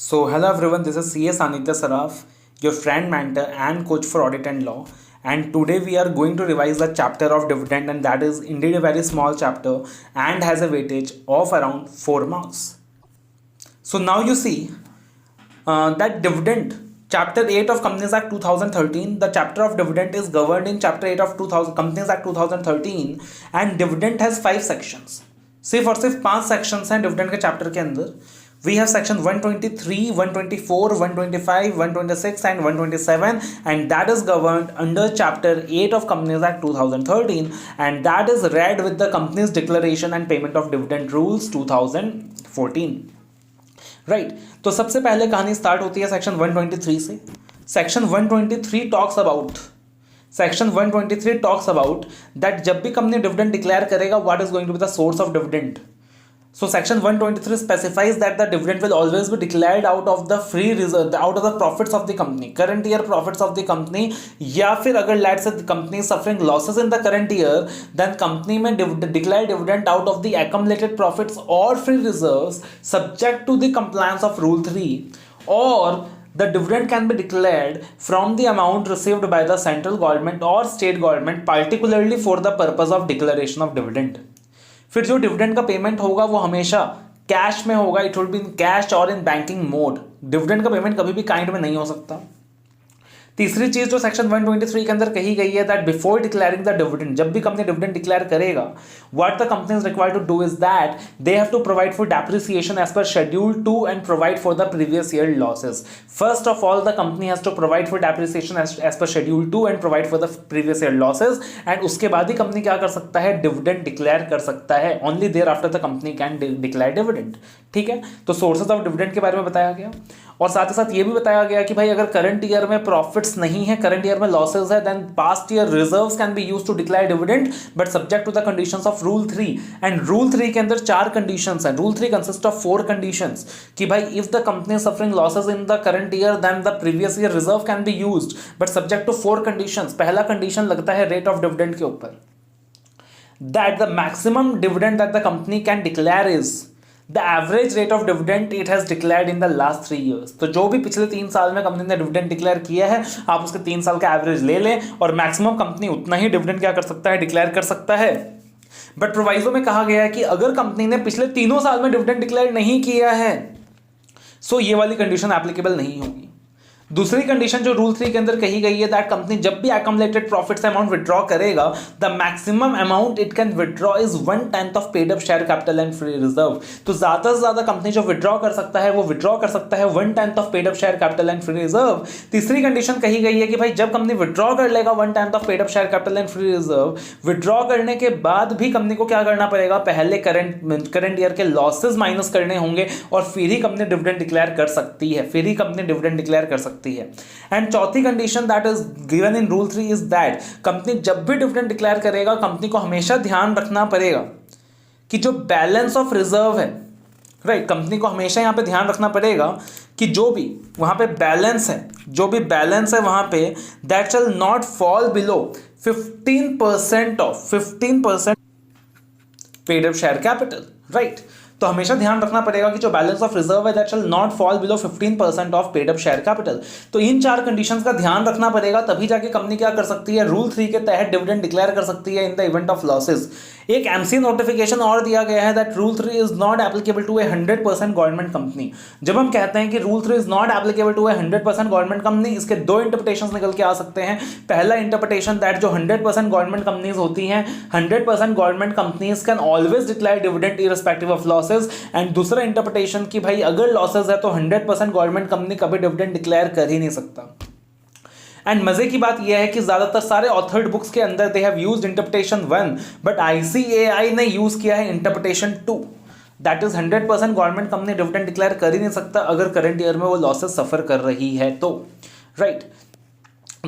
So, hello everyone, this is CS Anitya Saraf, your friend, mentor, and coach for audit and law. And today we are going to revise the chapter of dividend, and that is indeed a very small chapter and has a weightage of around 4 marks. So, now you see that dividend, chapter 8 of Companies Act 2013, the chapter of dividend is governed in chapter 8 of 2000 Companies Act 2013, and dividend has 5 sections. सिर्फ और सिर्फ 5 sections हैं dividend के chapter के अंदर. We have section 123, 124, 125, 126 and 127, and that is governed under chapter 8 of Companies Act 2013, and that is read with the company's declaration and payment of dividend rules 2014. Right तो सबसे पहले कहानी स्टार्ट होती है सेक्शन 123 से. सेक्शन 123 टॉक्स अबाउट दैट जब भी company dividend declare करेगा what is going to be the source of dividend. So section 123 specifies that the dividend will always be declared out of the free reserve, out of the profits of the company, current year profits of the company, या फिर अगर let's say the company is suffering losses in the current year, then company may declare dividend out of the accumulated profits or free reserves subject to the compliance of rule 3, or the dividend can be declared from the amount received by the central government or state government, particularly for the purpose of declaration of dividend. फिर जो dividend का payment होगा वो हमेशा cash में होगा. It will be in cash और in banking mode. Dividend का पेमेंट कभी भी काइंड में नहीं हो सकता. तीसरी चीज जो सेक्शन 123 के अंदर कही गई है that before declaring the dividend, जब भी कंपनी डिविडेंड डिक्लेयर करेगा, what the company is required to do is that they have to provide for depreciation as per schedule 2 and provide for the previous year losses. First of all the company has to provide for depreciation as per schedule 2 and provide for the previous year losses, and उसके बाद ही company क्या कर सकता है, dividend declare कर सकता है. Only thereafter the company can declare dividend. ठीक है, तो सोर्सेज ऑफ डिविडेंड के बारे में बताया गया, और साथ ही साथ ये भी बताया गया कि भाई अगर करंट ईयर में प्रॉफिट्स नहीं है, करंट ईयर में लॉसेस है, then past year reserves can be used to declare dividend but subject to the conditions of rule 3. And rule 3 के अंदर 4 कंडीशंस हैं. रूल 3 कंसिस्ट ऑफ 4 कंडीशंस कि भाई if the company is suffering losses in the current year then the previous year reserve can be used but subject to 4 conditions. पहला condition लगता है rate of dividend के ऊपर, that the maximum dividend that the company can declare is the average rate of dividend it has declared in the last 3 years. तो जो भी पिछले 3 साल में कंपनी ने डिविडेंड डिक्लेयर किया है आप उसके 3 साल का एवरेज ले लें, और मैक्सिमम कंपनी उतना ही डिविडेंड क्या कर सकता है, डिक्लेयर कर सकता है. बट प्रोवाइजो में कहा गया है कि अगर कंपनी ने पिछले 3 साल में डिविडेंड डिक्लेयर नहीं किया है सो ये वाली कंडीशन एप्लीकेबल नहीं होगी. दूसरी कंडीशन जो रूल 3 के अंदर कही गई है दैट कंपनी जब भी एक्युमुलेटेड प्रॉफिट्स अमाउंट विड्रॉ करेगा the maximum amount it can withdraw is 1/10 of paid up share capital and free reserve. तो ज्यादा से ज्यादा कंपनी जो विड्रॉ कर सकता है वो विड्रॉ कर सकता है 1/10 of paid up share capital and free reserve. तीसरी कंडीशन कही गई है कि भाई जब कंपनी विड्रॉ कर लेगा 1/10 of paid up share capital and free reserve, withdraw करने के बाद भी कंपनी को क्या करना पड़ेगा, पहले करंट ईयर के लॉसेज माइनस करने होंगे और फिर ही कंपनी डिविडेंड डिक्लेयर कर सकती है. एंड चौथी condition that is given in rule 3 is that company जब भी डिविडेंड डिक्लेयर करेगा कंपनी को हमेशा ध्यान रखना पड़ेगा कि जो बैलेंस ऑफ रिजर्व है, राइट, कंपनी को हमेशा यहां पे ध्यान रखना पड़ेगा कि जो भी वहां पे बैलेंस है वहां पे that shall not fall below 15% paid up share capital. Right, तो हमेशा ध्यान रखना पड़ेगा कि जो बैलेंस ऑफ रिजर्व है that shall not fall below 15% of paid up share capital. तो इन 4 कंडीशंस का ध्यान रखना पड़ेगा, तभी जाके कंपनी क्या कर सकती है, रूल 3 के तहत डिविडेंड डिक्लेयर कर सकती है in the event of losses. एक एमसी नोटिफिकेशन और दिया गया है that rule 3 is not applicable to a 100% government company. जब हम कहते हैं कि rule 3 is not applicable to a 100% government company, इसके 2 इंटरप्रिटेशंस निकल के आ सकते हैं. पहला इंटरप्रिटेशन दैट जो 100% गवर्नमेंट कंपनीज होती हैं, 100% government companies can always declare dividend irrespective of losses. And दूसरा इंटरप्रिटेशन कि भाई अगर लॉसेस है तो 100% गवर्नमेंट कंपनी कभी डिविडेंड डिक्लेयर कर ही नहीं सकता. एंड मजे की बात यह है कि ज्यादातर सारे ऑथर्ड बुक्स के अंदर they have used interpretation 1 but ICAI ने यूज किया है interpretation 2. That is 100% government company dividend declare कर ही नहीं सकता अगर करंट ईयर में वो लॉसेस सफर कर रही है तो. राइट,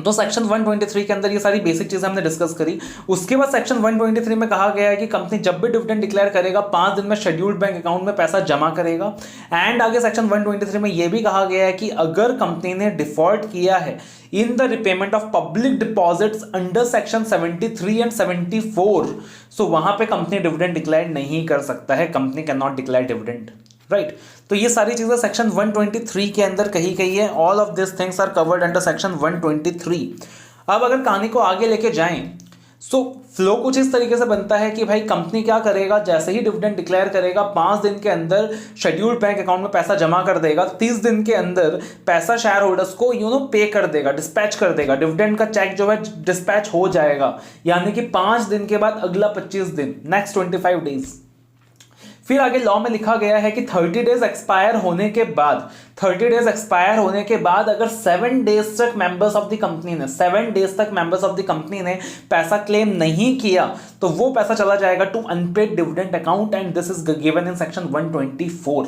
तो सेक्शन 123 के अंदर ये सारी बेसिक चीजें हमने डिस्कस करी. उसके बाद सेक्शन 123 में कहा गया है कि कंपनी जब भी डिविडेंड डिक्लेयर करेगा 5 दिन में शेड्यूल्ड बैंक अकाउंट में पैसा जमा करेगा. एंड आगे सेक्शन 123 में यह भी कहा गया है कि अगर कंपनी ने डिफॉल्ट किया है in the repayment of public deposits under section 73 and 74, सो वहां पे कंपनी डिविडेंड डिक्लेयर नहीं कर सकता है. Company can not declare dividend. Right. तो ये सारी चीजें सेक्शन 123 के अंदर कही गई है। All of this things are covered under section 123। अब अगर कहानी को आगे लेके जाएं, सो फ्लो कुछ इस तरीके से बनता है कि भाई कंपनी क्या करेगा, जैसे ही डिविडेंड डिक्लेयर करेगा 5 दिन के अंदर शेड्यूल्ड बैंक अकाउंट में पैसा जमा कर देगा, 30 दिन के अंदर पैसा शेयर होल्डर्स को पे कर देगा, डिस्पैच कर देगा, डिविडेंड का चेक जो है डिस्पैच हो जाएगा, यानी कि 5 दिन के बाद अगला 25 दिन, नेक्स्ट 25 डेज। फिर आगे लॉ में लिखा गया है कि 30 डेज एक्सपायर होने के बाद, 30 डेज एक्सपायर होने के बाद अगर 7 डेज तक मेंबर्स ऑफ द कंपनी ने 7 डेज तक मेंबर्स ऑफ द कंपनी ने पैसा क्लेम नहीं किया तो वो पैसा चला जाएगा to unpaid dividend account and this is given in section 124।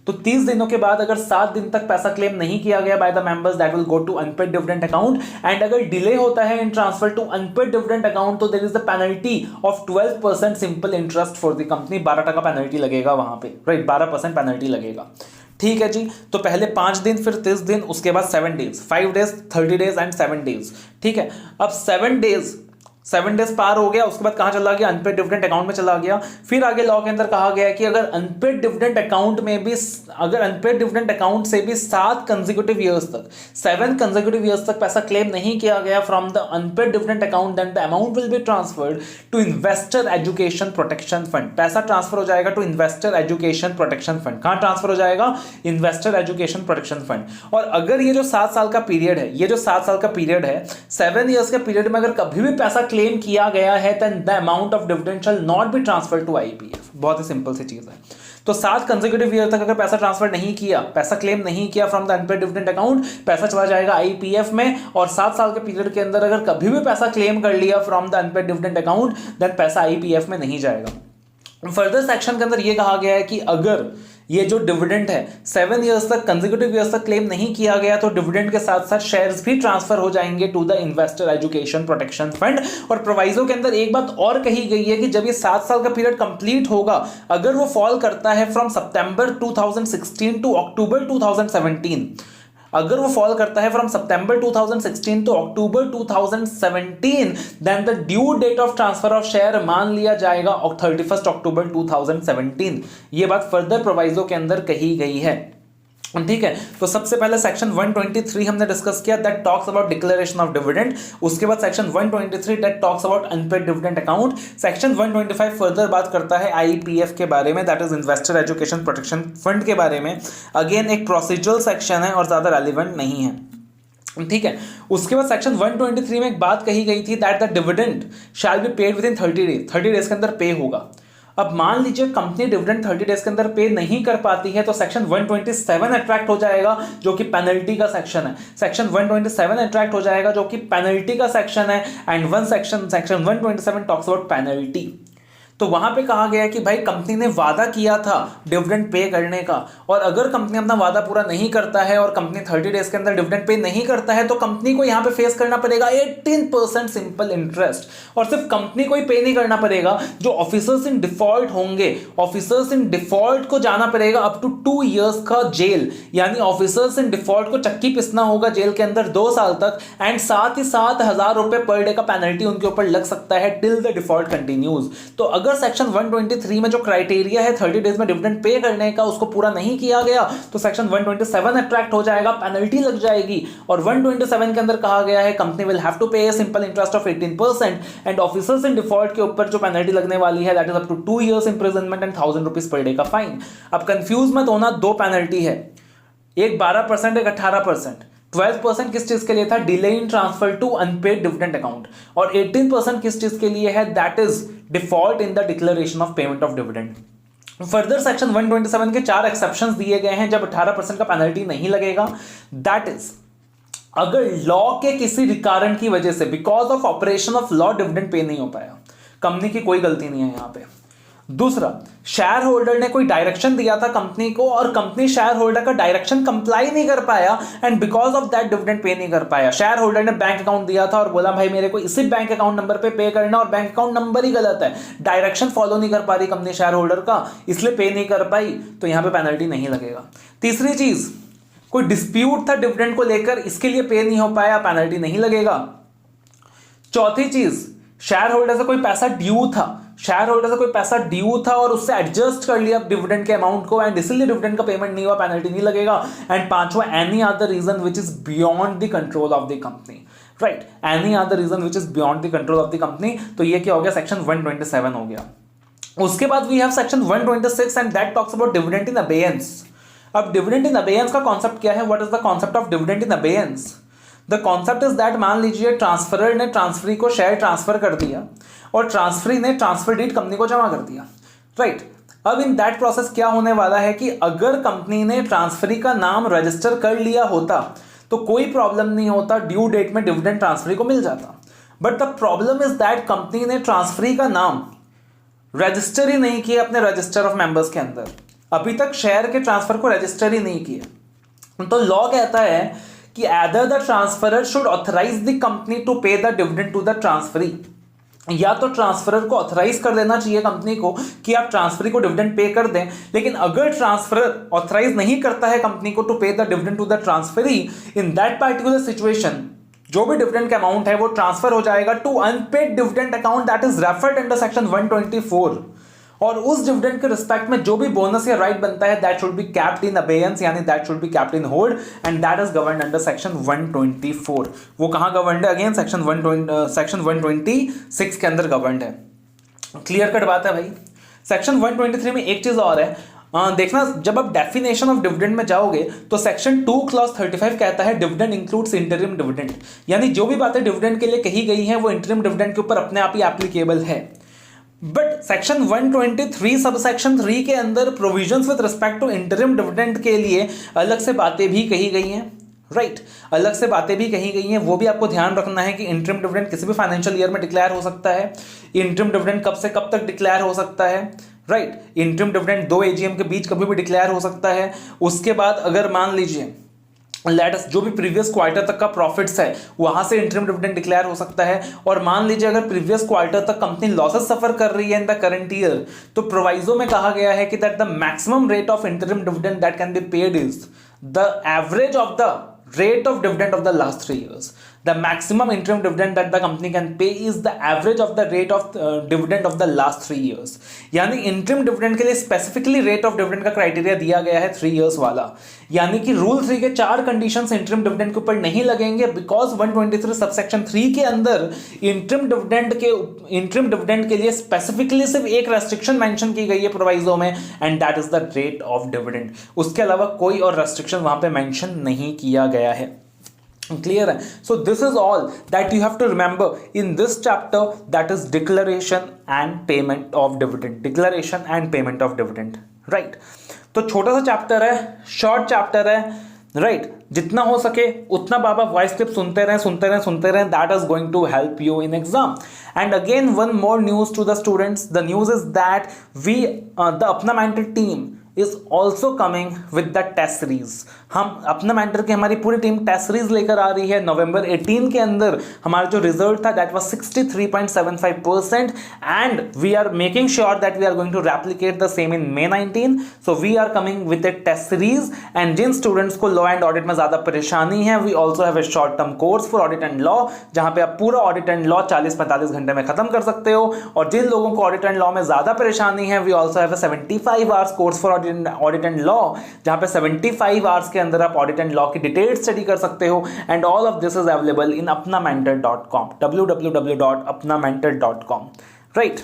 तो 30 दिनों के बाद अगर 7 दिन तक पैसा क्लेम नहीं किया गया by the members, that will go to unpaid dividend account. And अगर डिले होता है in transfer to unpaid dividend account तो there is the penalty of 12% simple interest for the company. 12% penalty लगेगा वहां पे, राइट, 12% पेनल्टी लगेगा। ठीक है जी। तो पहले 5 दिन, फिर 30 दिन, उसके बाद 7 days, 5 days, 30 days and 7 days. ठीक है। अब 7 डेज पार हो गया, उसके बाद कहां चला गया, अनपेड डिविडेंड अकाउंट में चला गया। फिर आगे लॉ के अंदर कहा गया है कि अगर अनपेड डिविडेंड अकाउंट में भी, अगर अनपेड डिविडेंड अकाउंट से भी 7 कंसेक्यूटिव ईयर्स तक, 7 कंसेक्यूटिव ईयर्स तक पैसा क्लेम नहीं किया गया from the unpaid dividend account, then the amount will be transferred to investor education protection fund. पैसा ट्रांसफर हो जाएगा to investor education protection fund. कहां ट्रांसफर हो जाएगा, इन्वेस्टर एजुकेशन प्रोटेक्शन फंड। और अगर ये जो 7 साल का पीरियड है, ये जो 7 साल का पीरियड है, 7 ईयर्स के पीरियड में अगर कभी भी पैसा क्लेम किया गया है then the amount of dividend shall not be transferred to IPF। बहुत ही सिंपल सी चीज है। तो 7 कंसेक्यूटिव ईयर तक अगर पैसा ट्रांसफर नहीं किया, पैसा क्लेम नहीं किया from the unpaid dividend account, पैसा चला जाएगा IPF में। और 7 साल के पीरियड के अंदर अगर कभी भी पैसा क्लेम कर लिया from the unpaid dividend account, then पैसा IPF में नहीं जाएगा। फर्दर सेक्शन के अंदर यह कहा गया है कि अगर ये जो डिविडेंड है 7 ईयर्स तक, कंसेक्यूटिव ईयर्स तक क्लेम नहीं किया गया तो डिविडेंड के साथ साथ शेयर्स भी ट्रांसफर हो जाएंगे to the investor education protection fund. और प्रोवाइजो के अंदर एक बात और कही गई है कि जब ये 7 साल का पीरियड कंप्लीट होगा, अगर वो फॉल करता है फ्रॉम सितंबर 2016 टू अक्टूबर 2017, अगर वो फॉल करता है from September 2016 to October 2017, then the due date of transfer of share मान लिया जाएगा 31 अक्टूबर 2017। ये बात फर्दर प्रोवाइजो के अंदर कही गई है। ठीक है। तो सबसे पहले सेक्शन 123 हमने डिस्कस किया, that talks about declaration of dividend. उसके बाद section 123 that talks about unpaid dividend account. Section 125 further बात करता है IPF के बारे में, that is investor education protection fund के बारे में। अगेन एक प्रोसीजरल सेक्शन है और ज्यादा रेलिवेंट नहीं है। ठीक है। उसके बाद सेक्शन 123 में एक बात कही गई थी, that the dividend shall be paid with in 30 days. 30 days के अंदर पे होगा। अब मान लीजिए कंपनी डिविडेंड 30 डेज के अंदर पे नहीं कर पाती है तो सेक्शन 127 अट्रैक्ट हो जाएगा, जो कि पेनल्टी का सेक्शन है। सेक्शन 127 अट्रैक्ट हो जाएगा जो कि पेनल्टी का सेक्शन है। And section 127 talks about penalty. तो वहां पे कहा गया कि भाई कंपनी ने वादा किया था डिविडेंड पे करने का, और अगर कंपनी अपना वादा पूरा नहीं करता है और कंपनी 30 डेज के अंदर डिविडेंड पे नहीं करता है तो कंपनी को यहां पे फेस करना पड़ेगा 18% सिंपल इंटरेस्ट। और सिर्फ कंपनी को ही पे नहीं करना पड़ेगा, जो ऑफिसर्स इन डिफॉल्ट होंगे, ऑफिसर्स इन डिफॉल्ट को जाना पड़ेगा अप टू 2 इयर्स का जेल, यानी ऑफिसर्स इन डिफॉल्ट को चक्की पिसना होगा जेल के अंदर 2 साल तक। एंड साथ ही 7,000 रुपए पर डे का पेनल्टी उनके ऊपर लग सकता है टिल द डिफॉल्ट कंटिन्यूज। तो अगर सेक्शन 123 में जो क्राइटेरिया है 30 डेज में डिविडेंड पे करने का उसको पूरा नहीं किया गया तो सेक्शन 127 अट्रैक्ट हो जाएगा, पेनल्टी लग जाएगी। और 127 के अंदर कहा गया है company will have to pay a simple interest of 18% and officers in default के ऊपर जो पेनल्टी लगने वाली है that is up to 2 years imprisonment and 1000 rupees per day का फाइन। अब कंफ्यूज मत होना, 2 पेनल्टी है, एक 12%, एक 18%। 12% किस चीज के लिए था, delay in transfer to unpaid dividend account, और 18% किस चीज के लिए है, that is default in the declaration of payment of dividend. Further section 127 के 4 एक्सेप्शंस दिए गए हैं जब 18% का पेनल्टी नहीं लगेगा। दैट इज अगर लॉ के किसी कारण की वजह से, because of operation of law, dividend pay नहीं हो पाया, कंपनी की कोई गलती नहीं है यहां पे। दूसरा, शेयर होल्डर ने कोई डायरेक्शन दिया था कंपनी को और कंपनी शेयर होल्डर का डायरेक्शन कंप्लाई नहीं कर पाया and because of that dividend pay नहीं कर पाया। शेयर होल्डर ने बैंक अकाउंट दिया था और बोला भाई मेरे को इसी बैंक अकाउंट नंबर पे करना, और बैंक अकाउंट नंबर ही गलत है, डायरेक्शन फॉलो नहीं कर पा रही कंपनी शेयर होल्डर का, इसलिए पे नहीं कर पाई, तो यहां पे पेनल्टी नहीं लगेगा। तीसरी चीज, कोई डिस्प्यूट था डिविडेंड को लेकर, इसके लिए पे नहीं हो पाया, पेनल्टी नहीं लगेगा। चौथी चीज, शेयर होल्डर से कोई पैसा ड्यू था, शेयर होल्डर से कोई पैसा ड्यू था और उससे एडजस्ट कर लिया डिविडेंड के अमाउंट को एंड इसीलिए डिविडेंड का पेमेंट नहीं हुआ, पेनल्टी नहीं लगेगा। एंड पांचवा, any other reason which is beyond the control of the company, right, any other reason which is beyond the control of the company. तो ये क्या हो गया, सेक्शन 127 हो गया। उसके बाद we have section 126 and that talks about dividend in abeyance. अब डिविडेंड इन अबेयंस का कॉन्सेप्ट क्या है, what is the concept of dividend in abeyance? The concept is that, मान लीजिए ट्रांसफरर ने ट्रांसफरी को शेयर ट्रांसफर कर दिया और ट्रांसफरी ने ट्रांसफर डीड कंपनी को जमा कर दिया, राइट। अब इन दैट प्रोसेस क्या होने वाला है कि अगर कंपनी ने ट्रांसफरी का नाम रजिस्टर कर लिया होता तो कोई प्रॉब्लम नहीं होता, ड्यू डेट में डिविडेंड ट्रांसफरी को मिल जाता। But the problem is that company ने ट्रांसफरी का नाम रजिस्टर ही नहीं किया अपने रजिस्टर ऑफ मेंबर्स के अंदर, अभी तक शेयर के ट्रांसफर को रजिस्टर ही नहीं किया। तो लॉ कहता है कि either the transferor should authorize the company to pay the dividend to the transferee, या तो ट्रांसफरर को ऑथराइज कर देना चाहिए कंपनी को कि आप ट्रांसफरी को डिविडेंड पे कर दें, लेकिन अगर ट्रांसफरर ऑथराइज नहीं करता है कंपनी को to pay the dividend to the transferee, in that particular situation जो भी डिविडेंड का अमाउंट है वो ट्रांसफर हो जाएगा to unpaid dividend account that is referred under section 124, और उस डिविडेंड के रिस्पेक्ट में जो भी बोनस या राइट बनता है that should be capped in abeyance, यानी that should be capped in hold and that is governed under section 124। वो कहां गवर्नड है? अगेन सेक्शन 126 के अंदर गवर्नड है। क्लियर कट बात है भाई। सेक्शन 123 में एक चीज और है, देखना, जब आप डेफिनेशन ऑफ डिविडेंड में जाओगे तो सेक्शन 2 क्लॉज 35 कहता है डिविडेंड इंक्लूड्स इंटरिम डिविडेंड, यानी जो भी बातें डिविडेंड के लिए कही गई हैं वो इंटरिम डिविडेंड के ऊपर अपने आप ही एप्लीकेबल है। बट सेक्शन 123 सब सेक्शन 3 के अंदर provisions with respect to interim dividend के लिए अलग से बातें भी कही गई हैं, राइट, अलग से बातें भी कही गई हैं। वो भी आपको ध्यान रखना है कि इंटरिम डिविडेंड किसी भी फाइनेंशियल ईयर में डिक्लेयर हो सकता है, इंटरिम डिविडेंड कब से कब तक डिक्लेयर हो सकता है, राइट, इंटरिम डिविडेंड 2 AGM के बीच कभी भी डिक्लेयर हो सकता है। उसके बाद अगर मान लीजिए लेट्स जो भी प्रीवियस क्वार्टर तक का प्रॉफिट्स है वहां से इंटरिम डिविडेंड डिक्लेयर हो सकता है, और मान लीजिए अगर प्रीवियस क्वार्टर तक कंपनी लॉसेस सफर कर रही है इन द करंट ईयर, तो प्रोवाइजो में कहा गया है कि that the maximum rate of interim dividend that can be paid is the average of the rate of dividend of the last 3 years. The maximum interim dividend that the company can pay is the average of the rate of dividend of the last 3 years. यानी interim dividend के लिए specifically rate of dividend का criteria दिया गया है 3 years वाला, यानी कि रूल 3 के 4 conditions interim dividend के ऊपर नहीं लगेंगे, because 123 subsection 3 के अंदर interim dividend के लिए specifically सिर्फ एक restriction mention की गई है प्रोवाइजो में, and that is the rate of dividend. उसके अलावा कोई और restriction वहां पे mention नहीं किया गया है। क्लियर है? So this is all that you have to remember in this chapter, that is declaration and payment of dividend, declaration and payment of dividend, right. तो छोटा सा चैप्टर है, शॉर्ट चैप्टर है, राइट, जितना हो सके उतना बाबा वॉइस क्लिप सुनते रहें, that is going to help you in exam. And again one more news to the students, the news is that we the अपना mentor team is also coming with the test series। हम अपना mentor की हमारी पूरी team test series लेकर आ रही है। नवंबर 18 के अंदर हमारा जो रिजल्ट था that was 63.75% and we are making sure that we are going to replicate the same in May 19। So we are coming with a test series and जिन स्टूडेंट्स को लॉ एंड ऑडिट में ज्यादा परेशानी है, we also have a short term course for audit and law, जहां पे आप पूरा ऑडिट एंड लॉ 40-45 घंटे में खत्म कर सकते हो। और जिन लोगों को ऑडिट एंड लॉ में ज्यादा परेशानी है, we also have a 75 hours course for audit and law, जहां पे 75 आवर्स के अंदर आप ऑडिट एंड लॉ की डिटेल स्टडी कर सकते हो। And all of this is available in apnamentor.com, www.apnamentor.com, right.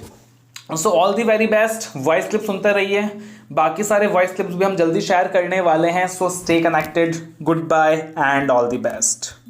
So all the very best, voice clip सुनते रहिए, बाकी सारे वॉइस क्लिप्स भी हम जल्दी शेयर करने वाले हैं। So stay connected, good bye and all the best.